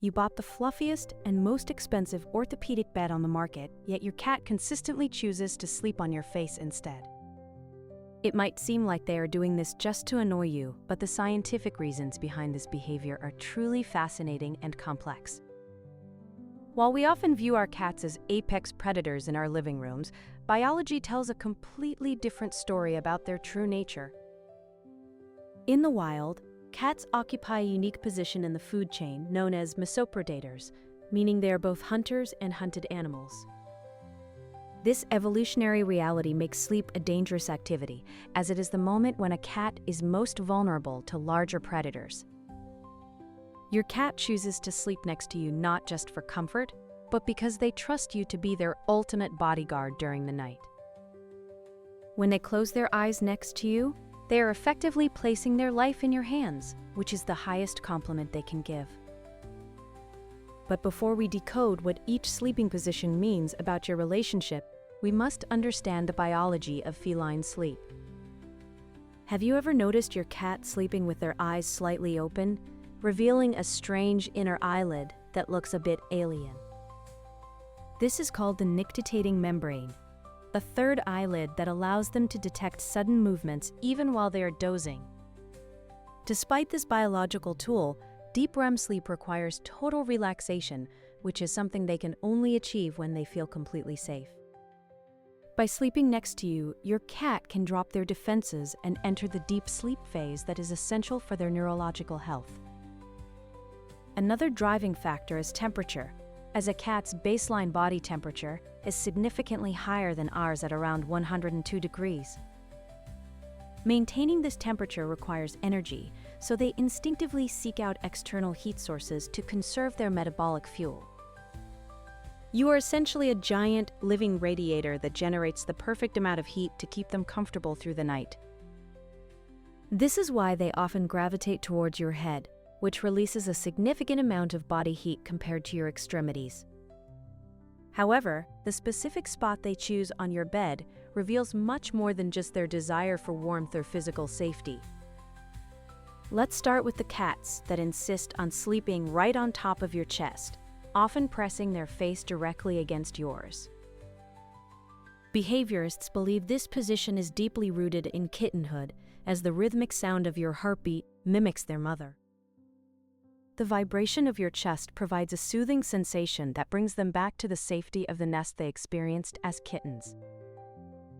You bought the fluffiest and most expensive orthopedic bed on the market, yet your cat consistently chooses to sleep on your face instead. It might seem like they are doing this just to annoy you, but the scientific reasons behind this behavior are truly fascinating and complex. While we often view our cats as apex predators in our living rooms, biology tells a completely different story about their true nature. In the wild, cats occupy a unique position in the food chain known as mesopredators, meaning they are both hunters and hunted animals. This evolutionary reality makes sleep a dangerous activity, as it is the moment when a cat is most vulnerable to larger predators. Your cat chooses to sleep next to you not just for comfort, but because they trust you to be their ultimate bodyguard during the night. When they close their eyes next to you, they are effectively placing their life in your hands, which is the highest compliment they can give. But before we decode what each sleeping position means about your relationship, we must understand the biology of feline sleep. Have you ever noticed your cat sleeping with their eyes slightly open, revealing a strange inner eyelid that looks a bit alien? This is called the nictitating membrane, a third eyelid that allows them to detect sudden movements even while they are dozing. Despite this biological tool, deep REM sleep requires total relaxation, which is something they can only achieve when they feel completely safe. By sleeping next to you, your cat can drop their defenses and enter the deep sleep phase that is essential for their neurological health. Another driving factor is temperature, as a cat's baseline body temperature is significantly higher than ours at around 102 degrees. Maintaining this temperature requires energy, so they instinctively seek out external heat sources to conserve their metabolic fuel. You are essentially a giant, living radiator that generates the perfect amount of heat to keep them comfortable through the night. This is why they often gravitate towards your head, which releases a significant amount of body heat compared to your extremities. However, the specific spot they choose on your bed reveals much more than just their desire for warmth or physical safety. Let's start with the cats that insist on sleeping right on top of your chest, often pressing their face directly against yours. Behaviorists believe this position is deeply rooted in kittenhood, as the rhythmic sound of your heartbeat mimics their mother. The vibration of your chest provides a soothing sensation that brings them back to the safety of the nest they experienced as kittens.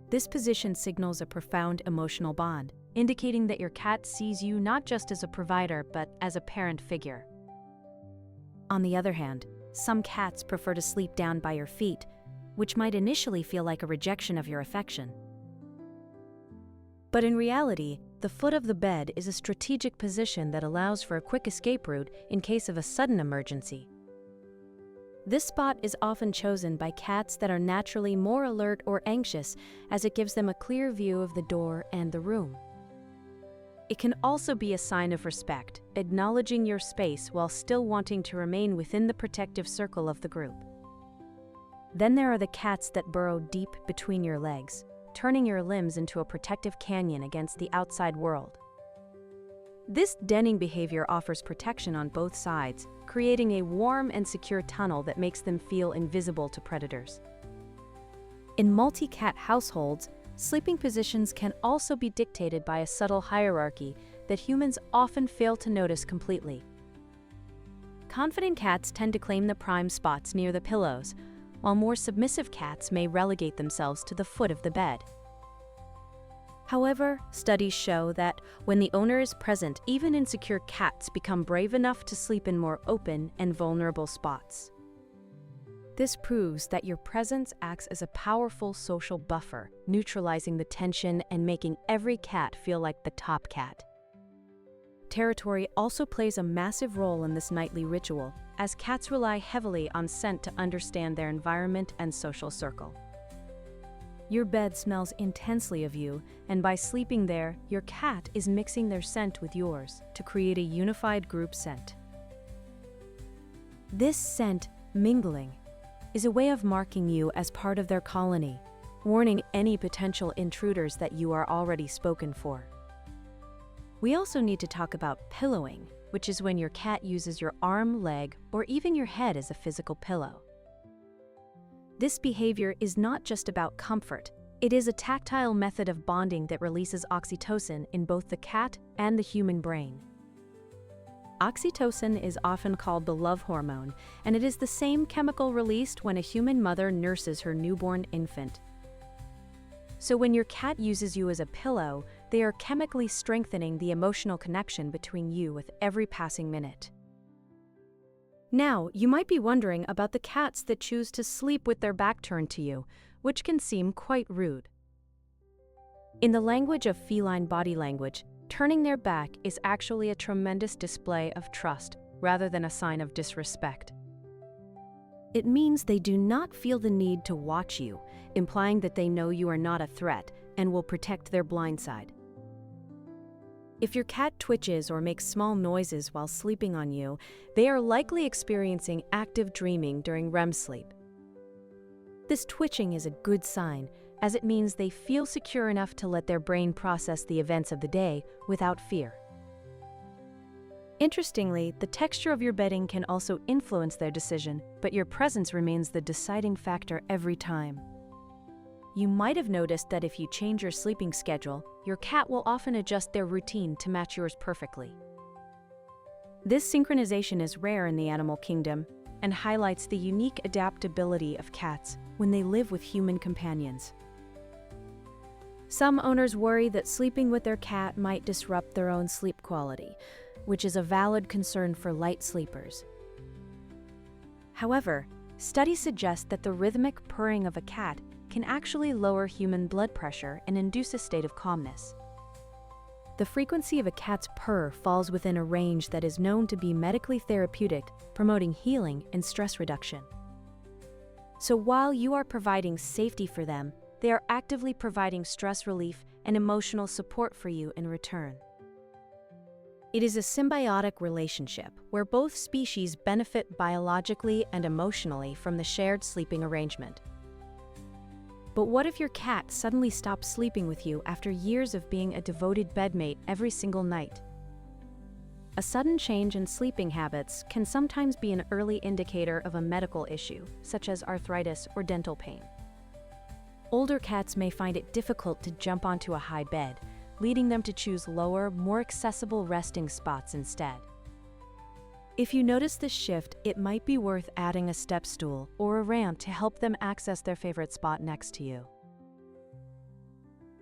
This position signals a profound emotional bond, indicating that your cat sees you not just as a provider, but as a parent figure. On the other hand, some cats prefer to sleep down by your feet, which might initially feel like a rejection of your affection. But in reality, the foot of the bed is a strategic position that allows for a quick escape route in case of a sudden emergency. This spot is often chosen by cats that are naturally more alert or anxious, as it gives them a clear view of the door and the room. It can also be a sign of respect, acknowledging your space while still wanting to remain within the protective circle of the group. Then there are the cats that burrow deep between your legs, turning your limbs into a protective canyon against the outside world. This denning behavior offers protection on both sides, creating a warm and secure tunnel that makes them feel invisible to predators. In multi-cat households, sleeping positions can also be dictated by a subtle hierarchy that humans often fail to notice completely. Confident cats tend to claim the prime spots near the pillows, while more submissive cats may relegate themselves to the foot of the bed. However, studies show that when the owner is present, even insecure cats become brave enough to sleep in more open and vulnerable spots. This proves that your presence acts as a powerful social buffer, neutralizing the tension and making every cat feel like the top cat. Territory also plays a massive role in this nightly ritual, as cats rely heavily on scent to understand their environment and social circle. Your bed smells intensely of you, and by sleeping there, your cat is mixing their scent with yours to create a unified group scent. This scent mingling is a way of marking you as part of their colony, warning any potential intruders that you are already spoken for. We also need to talk about pillowing, which is when your cat uses your arm, leg, or even your head as a physical pillow. This behavior is not just about comfort. It is a tactile method of bonding that releases oxytocin in both the cat and the human brain. Oxytocin is often called the love hormone, and it is the same chemical released when a human mother nurses her newborn infant. So when your cat uses you as a pillow, they are chemically strengthening the emotional connection between you with every passing minute. Now, you might be wondering about the cats that choose to sleep with their back turned to you, which can seem quite rude. In the language of feline body language, turning their back is actually a tremendous display of trust rather than a sign of disrespect. It means they do not feel the need to watch you, implying that they know you are not a threat and will protect their blind side. If your cat twitches or makes small noises while sleeping on you, they are likely experiencing active dreaming during REM sleep. This twitching is a good sign, as it means they feel secure enough to let their brain process the events of the day without fear. Interestingly, the texture of your bedding can also influence their decision, but your presence remains the deciding factor every time. You might have noticed that if you change your sleeping schedule, your cat will often adjust their routine to match yours perfectly. This synchronization is rare in the animal kingdom and highlights the unique adaptability of cats when they live with human companions. Some owners worry that sleeping with their cat might disrupt their own sleep quality, which is a valid concern for light sleepers. However, studies suggest that the rhythmic purring of a cat can actually lower human blood pressure and induce a state of calmness. The frequency of a cat's purr falls within a range that is known to be medically therapeutic, promoting healing and stress reduction. So while you are providing safety for them, they are actively providing stress relief and emotional support for you in return. It is a symbiotic relationship where both species benefit biologically and emotionally from the shared sleeping arrangement. But what if your cat suddenly stops sleeping with you after years of being a devoted bedmate every single night? A sudden change in sleeping habits can sometimes be an early indicator of a medical issue, such as arthritis or dental pain. Older cats may find it difficult to jump onto a high bed, leading them to choose lower, more accessible resting spots instead. If you notice this shift, it might be worth adding a step stool or a ramp to help them access their favorite spot next to you.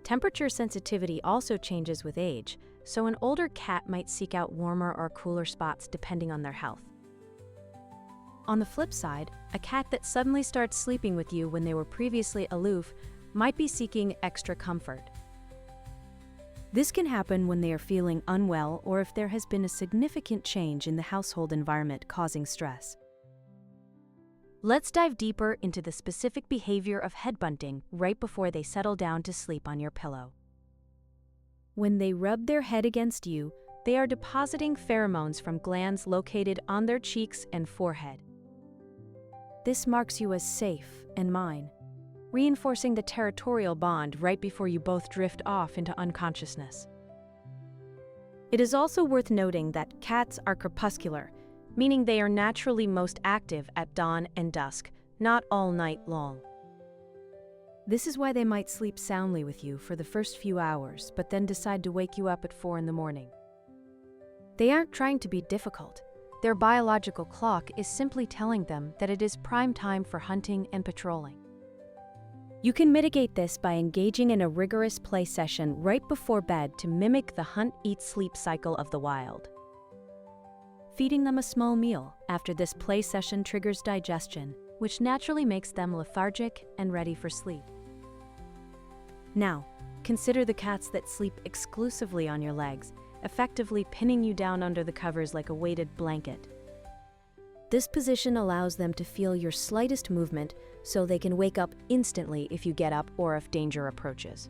Temperature sensitivity also changes with age, so an older cat might seek out warmer or cooler spots depending on their health. On the flip side, a cat that suddenly starts sleeping with you when they were previously aloof might be seeking extra comfort. This can happen when they are feeling unwell or if there has been a significant change in the household environment causing stress. Let's dive deeper into the specific behavior of head bunting right before they settle down to sleep on your pillow. When they rub their head against you, they are depositing pheromones from glands located on their cheeks and forehead. This marks you as safe and mine, reinforcing the territorial bond right before you both drift off into unconsciousness. It is also worth noting that cats are crepuscular, meaning they are naturally most active at dawn and dusk, not all night long. This is why they might sleep soundly with you for the first few hours, but then decide to wake you up at 4 in the morning. They aren't trying to be difficult. Their biological clock is simply telling them that it is prime time for hunting and patrolling. You can mitigate this by engaging in a rigorous play session right before bed to mimic the hunt-eat-sleep cycle of the wild. Feeding them a small meal after this play session triggers digestion, which naturally makes them lethargic and ready for sleep. Now, consider the cats that sleep exclusively on your legs, effectively pinning you down under the covers like a weighted blanket. This position allows them to feel your slightest movement so they can wake up instantly if you get up or if danger approaches.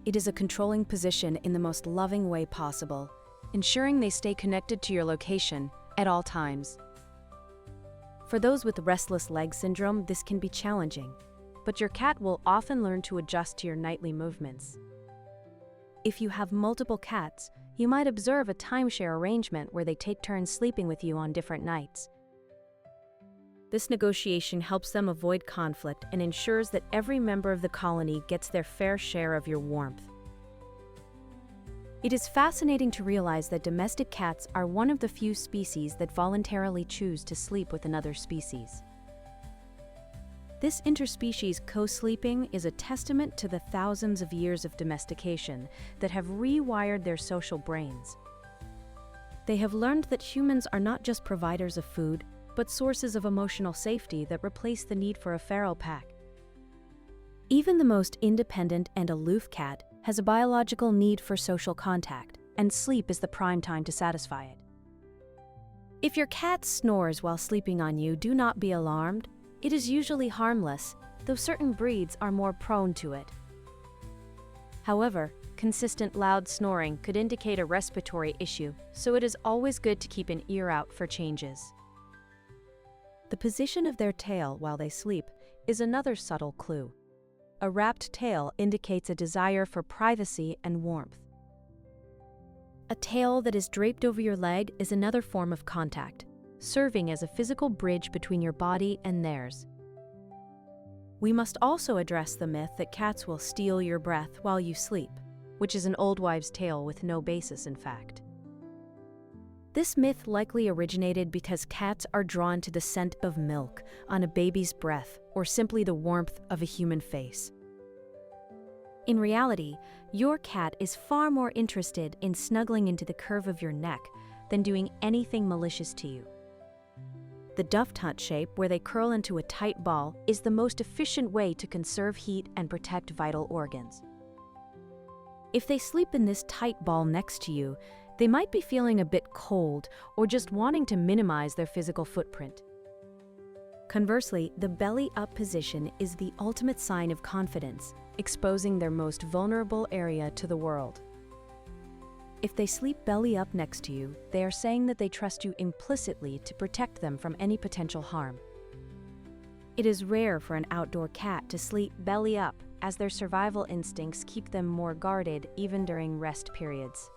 It is a controlling position in the most loving way possible, ensuring they stay connected to your location at all times. For those with restless leg syndrome, this can be challenging, but your cat will often learn to adjust to your nightly movements. If you have multiple cats, you might observe a timeshare arrangement where they take turns sleeping with you on different nights. This negotiation helps them avoid conflict and ensures that every member of the colony gets their fair share of your warmth. It is fascinating to realize that domestic cats are one of the few species that voluntarily choose to sleep with another species. This interspecies co-sleeping is a testament to the thousands of years of domestication that have rewired their social brains. They have learned that humans are not just providers of food, but sources of emotional safety that replace the need for a feral pack. Even the most independent and aloof cat has a biological need for social contact, and sleep is the prime time to satisfy it. If your cat snores while sleeping on you, do not be alarmed. It is usually harmless, though certain breeds are more prone to it. However, consistent loud snoring could indicate a respiratory issue, so it is always good to keep an ear out for changes. The position of their tail while they sleep is another subtle clue. A wrapped tail indicates a desire for privacy and warmth. A tail that is draped over your leg is another form of contact, serving as a physical bridge between your body and theirs. We must also address the myth that cats will steal your breath while you sleep, which is an old wives' tale with no basis in fact. This myth likely originated because cats are drawn to the scent of milk on a baby's breath or simply the warmth of a human face. In reality, your cat is far more interested in snuggling into the curve of your neck than doing anything malicious to you. The duft hunt shape, where they curl into a tight ball, is the most efficient way to conserve heat and protect vital organs. If they sleep in this tight ball next to you, they might be feeling a bit cold or just wanting to minimize their physical footprint. Conversely, the belly-up position is the ultimate sign of confidence, exposing their most vulnerable area to the world. If they sleep belly up next to you, they are saying that they trust you implicitly to protect them from any potential harm. It is rare for an outdoor cat to sleep belly up, as their survival instincts keep them more guarded even during rest periods.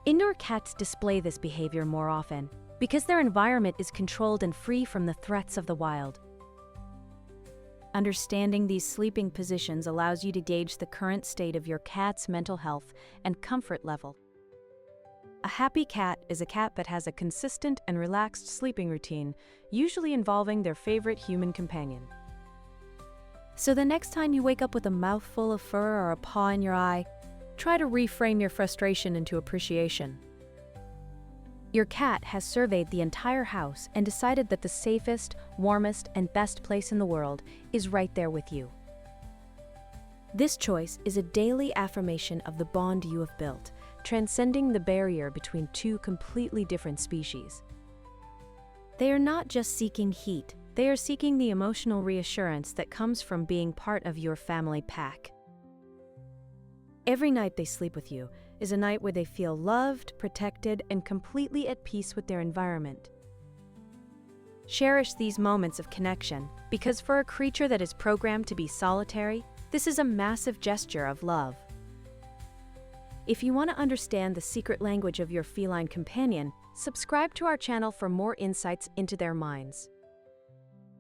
Indoor cats display this behavior more often because their environment is controlled and free from the threats of the wild. Understanding these sleeping positions allows you to gauge the current state of your cat's mental health and comfort level. A happy cat is a cat that has a consistent and relaxed sleeping routine, usually involving their favorite human companion. So the next time you wake up with a mouthful of fur or a paw in your eye, try to reframe your frustration into appreciation. Your cat has surveyed the entire house and decided that the safest, warmest, and best place in the world is right there with you. This choice is a daily affirmation of the bond you have built, transcending the barrier between two completely different species. They are not just seeking heat, they are seeking the emotional reassurance that comes from being part of your family pack. Every night they sleep with you is a night where they feel loved, protected, and completely at peace with their environment. Cherish these moments of connection, because for a creature that is programmed to be solitary, this is a massive gesture of love. If you want to understand the secret language of your feline companion, subscribe to our channel for more insights into their minds.